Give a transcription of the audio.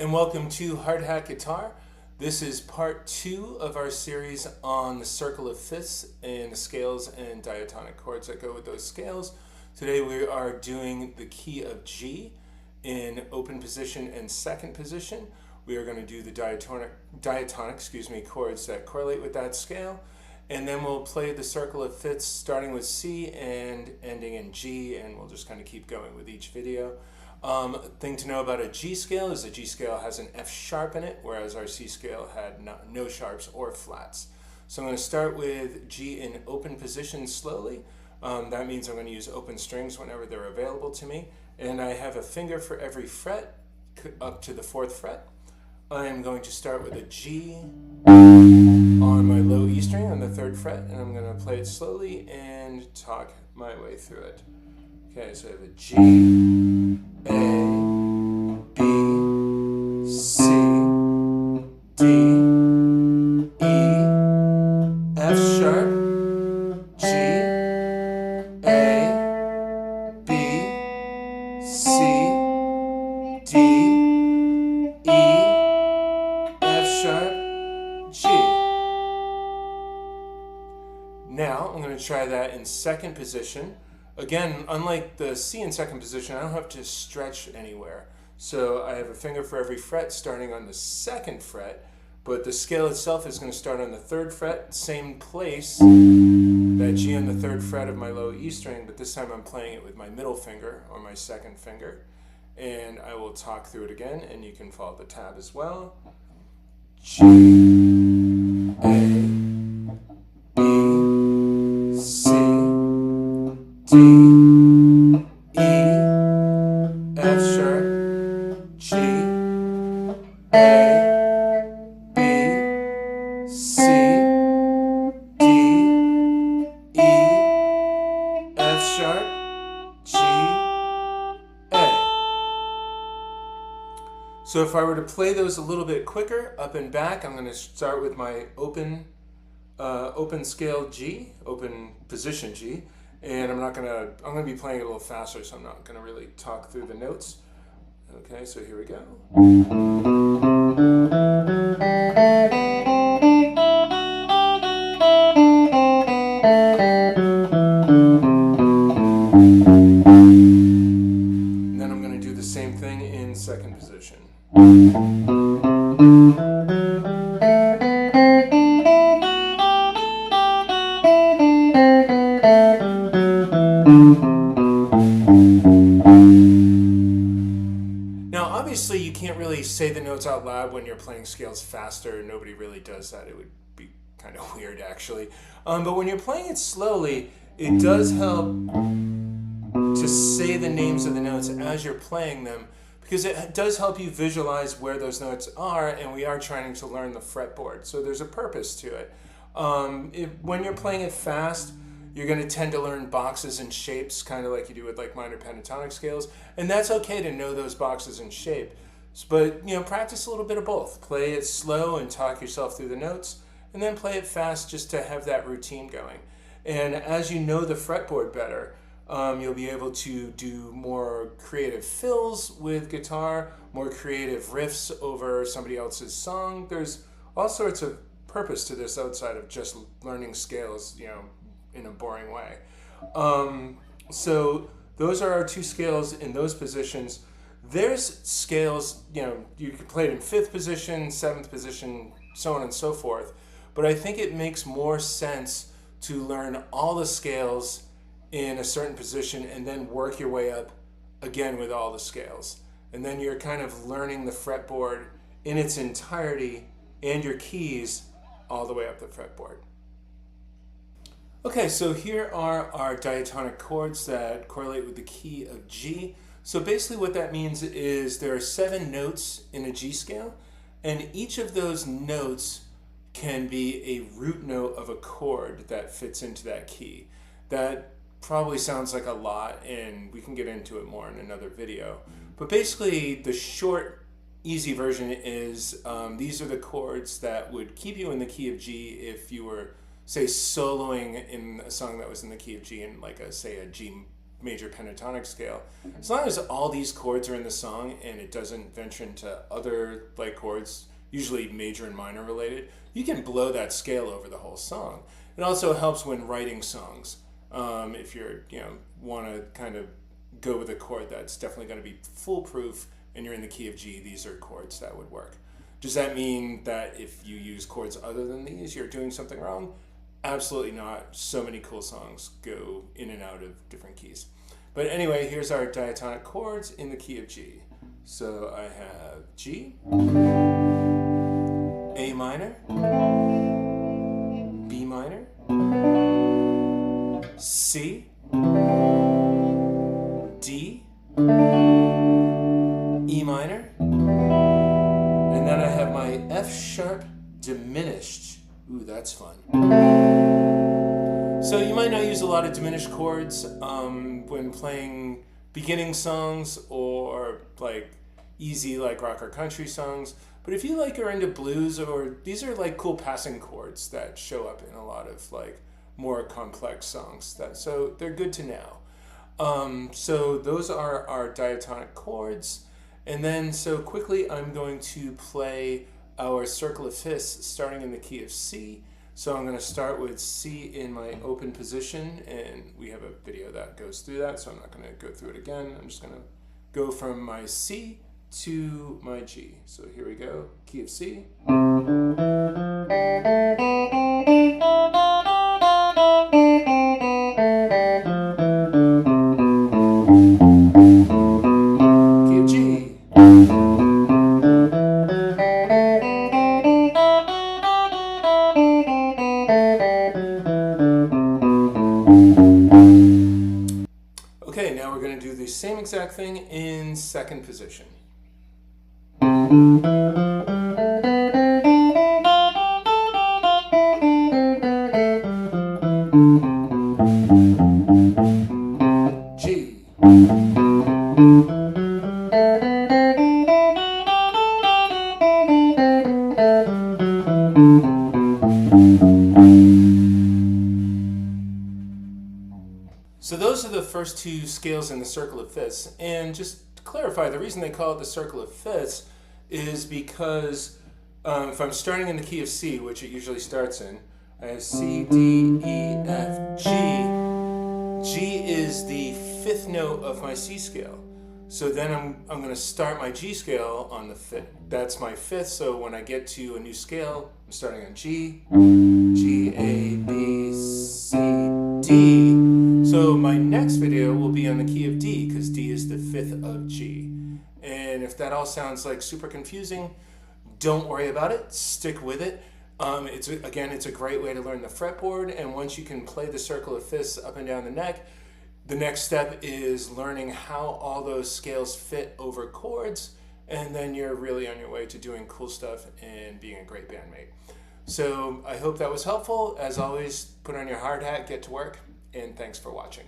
and welcome to HardHat Guitar. This is part 2 of our series on the circle of fifths and the scales and diatonic chords that go with those scales. Today we are doing the key of G in open position and second position. We are going to do the diatonic chords that correlate with that scale, and then we'll play the circle of fifths starting with C and ending in G, and we'll just kind of keep going with each video. Thing to know about a G scale is the G scale has an F sharp in it, whereas our C scale had no sharps or flats. So I'm going to start with G in open position slowly. That means I'm going to use open strings whenever they're available to me. And I have a finger for every fret up to the 4th fret. I am going to start with a G on my low E string on the 3rd fret, and I'm going to play it slowly and talk my way through it. Okay, so I have a G, A, B, C, D, E, F sharp, G, A, B, C, D, E, F sharp, G. Now I'm going to try that in second position. Again, unlike the C in second position, I don't have to stretch anywhere. So I have a finger for every fret starting on the 2nd fret, but the scale itself is going to start on the 3rd fret, same place, that G on the 3rd fret of my low E string, but this time I'm playing it with my middle finger or my 2nd finger. And I will talk through it again, and you can follow the tab as well. G, A, B, C, D, E, F sharp, G, A, B, C, D, E, F sharp, G, A. So if I were to play those a little bit quicker, up and back, I'm going to start with my open scale G, open position G. And I'm going to be playing it a little faster, so I'm not going to really talk through the notes. Okay, so here we go. And then I'm going to do the same thing in second position. Now, obviously, you can't really say the notes out loud when you're playing scales faster. Nobody really does that. It would be kind of weird, actually. But when you're playing it slowly, it does help to say the names of the notes as you're playing them, because it does help you visualize where those notes are, and we are trying to learn the fretboard. So there's a purpose to it. When you're playing it fast, you're going to tend to learn boxes and shapes, kind of like you do with like minor pentatonic scales, and that's okay to know those boxes and shape. But practice a little bit of both. Play it slow and talk yourself through the notes, and then play it fast just to have that routine going. And as you know the fretboard better, you'll be able to do more creative fills with guitar, more creative riffs over somebody else's song. There's all sorts of purpose to this outside of just learning scales, in a boring way. So those are our 2 scales in those positions. There's scales, you can play it in 5th position, 7th position, so on and so forth. But I think it makes more sense to learn all the scales in a certain position and then work your way up again with all the scales. And then you're kind of learning the fretboard in its entirety and your keys all the way up the fretboard. Okay, so here are our diatonic chords that correlate with the key of G. So basically what that means is there are 7 notes in a G scale, and each of those notes can be a root note of a chord that fits into that key. That probably sounds like a lot, and we can get into it more in another video. But basically the short, easy version is these are the chords that would keep you in the key of G if you were, say, soloing in a song that was in the key of G in, like, say, a G major pentatonic scale. As long as all these chords are in the song and it doesn't venture into other like chords, usually major and minor related, you can blow that scale over the whole song. It also helps when writing songs. If you're, want to kind of go with a chord that's definitely going to be foolproof and you're in the key of G, these are chords that would work. Does that mean that if you use chords other than these, you're doing something wrong? Absolutely not. So many cool songs go in and out of different keys. But anyway, here's our diatonic chords in the key of G. So I have G, A minor, B minor, C, D, E minor, and then I have my F sharp diminished. Ooh, that's fun. So you might not use a lot of diminished chords when playing beginning songs or like easy like rock or country songs. But if you like are into blues, or these are like cool passing chords that show up in a lot of like more complex songs. So they're good to know. So those are our diatonic chords. And then so quickly I'm going to play our circle of fifths starting in the key of C. So I'm going to start with C in my open position, and we have a video that goes through that, so I'm not going to go through it again. I'm just going to go from my C to my G. So here we go, key of C. Key of G. Okay, now we're going to do the same exact thing in second position. G. So those are the first two scales in the circle of fifths. And just to clarify, the reason they call it the circle of fifths is because if I'm starting in the key of C, which it usually starts in, I have C, D, E, F, G. G is the fifth note of my C scale. So then I'm going to start my G scale on the fifth. That's my fifth, so when I get to a new scale, I'm starting on G, G, A, B, C, D. So my next video will be on the key of D, because D is the fifth of G. And if that all sounds like super confusing, don't worry about it. Stick with it. It's a great way to learn the fretboard, and once you can play the circle of fifths up and down the neck, the next step is learning how all those scales fit over chords, and then you're really on your way to doing cool stuff and being a great bandmate. So I hope that was helpful. As always, put on your hard hat, get to work, and thanks for watching.